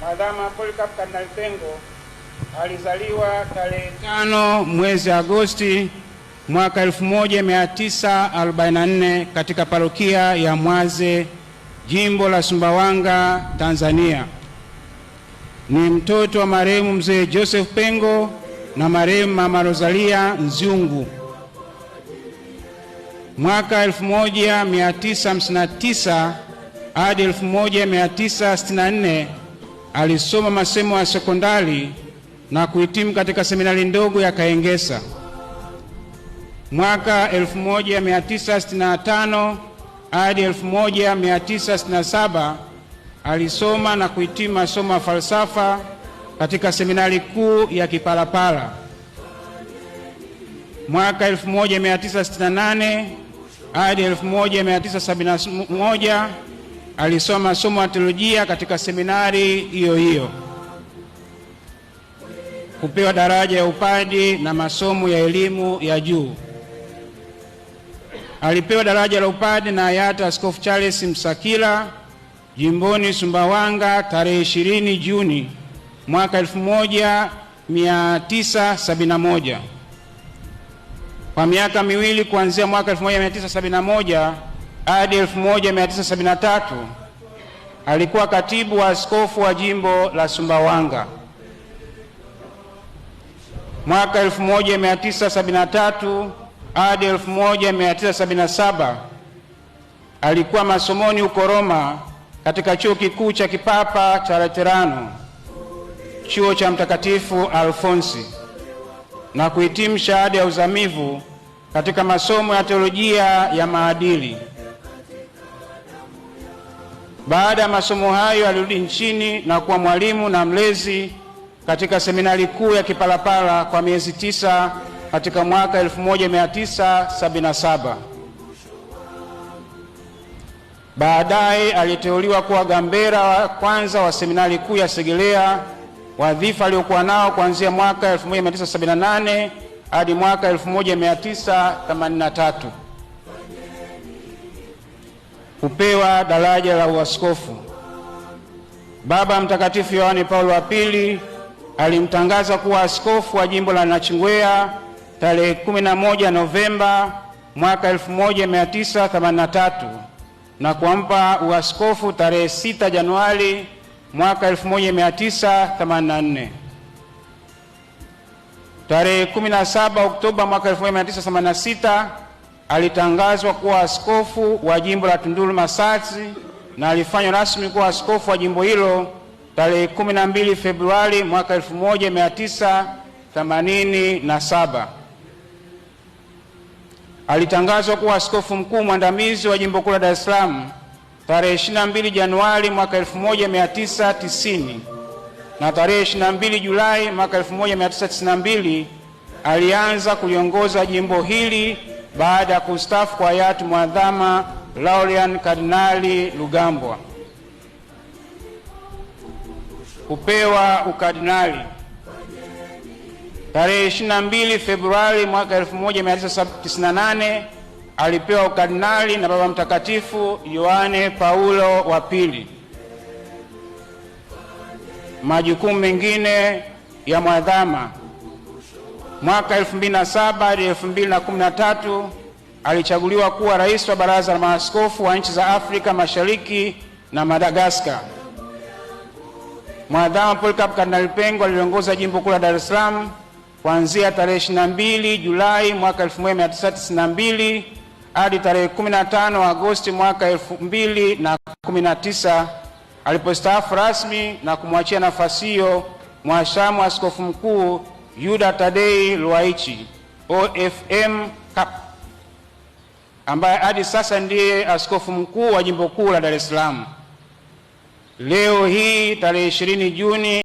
Mwadhama Polycarp Kardinali Pengo alizaliwa tarehe 5 mwezi Agosti mwaka 1944 katika parokia ya Mwaze, jimbo la Sumbawanga, Tanzania. Ni mtoto wa marehemu mzee Joseph Pengo na marehemu mama Rosalia Nzyungu. Mwaka 1959 hadi 1964 alisoma masomo ya sekondari na kuhitimu katika seminari ndogo ya Kaengesa. Mwaka 1965 hadi 1967 alisoma na kuhitimu masomo ya falsafa katika seminari kuu ya Kipalapala. Mwaka 1968 hadi 1971 alisoma masomo ya teolojia katika seminari hiyo hiyo. Kupewa daraja ya upadi na masomo ya elimu ya juu. Alipewa daraja la upadi na hayati Askofu Charles Msakila jimboni Sumbawanga tarehe 20 Juni mwaka 1971. Kwa miaka miwili kuanzia mwaka 1971 hadi 1973 alikuwa katibu wa askofu wa jimbo la Sumbawanga. Mwaka 1973 hadi 1977 alikuwa masomoni huko Roma katika chuo kikuu cha kipapa cha Laterano, chuo cha Mtakatifu Alfonsi, na kuhitimu shahada ya uzamivu katika masomo ya teolojia ya maadili. Baada ya masomo hayo alirudi nchini na kuwa mwalimu na mlezi katika seminari kuu ya Kipalapala kwa miezi 9 katika mwaka 1977. Baadaye aliteuliwa kuwa gambera wa kwanza wa seminari kuu ya Segerea, wadhifa aliokuwa nao kuanzia mwaka 1978 hadi mwaka 1983. Kupewa daraja la uaskofu. Baba Mtakatifu Yohane Paulo wa Pili alimtangaza kuwa askofu wa jimbo la Nachingwea tarehe 11 Novemba mwaka 1983 na kumpa uaskofu tarehe 6 Januari mwaka 1984. Tarehe 17 Oktoba mwaka 1986 alitangazwa kuwa askofu wa jimbo la Tunduru Masasi na alifanywa rasmi kuwa askofu wa jimbo hilo tarehe 12 Februari mwaka 1987. Alitangazwa kuwa askofu mkuu mwandamizi wa jimbo kuu la Dar es Salaam tarehe 22 Januari mwaka 1990 na tarehe 22 Julai mwaka 1992 alianza kuliongoza jimbo hili baada ya kustaafu kwa hayati Mwadhama Laurian Kardinali Lugambwa. Kupewa ukardinali. Tarehe 22 Februari mwaka 1998 alipewa ukardinali na Baba Mtakatifu Yohane Paulo wa Pili. Majukumu mengine ya mwadhama. Mwaka 2007 hadi 2013 alichaguliwa kuwa rais wa Baraza la Maaskofu wa nchi za Afrika Mashariki na Madagaskar. Mwadhama Polycarp Kardinali Pengo aliongoza jimbo kuu la Dar es Salaam kuanzia tarehe 22 Julai mwaka 1992 hadi tarehe 15 Agosti mwaka 2019 alipostaafu rasmi na kumwachia nafasi hiyo Mhashamu Askofu Mkuu Yuda Tadei Luaichi OFM Cap, ambaye hadi sasa ndiye askofu mkuu wa jimbo kuu la Dar es Salaam. Leo hii tarehe 20 Juni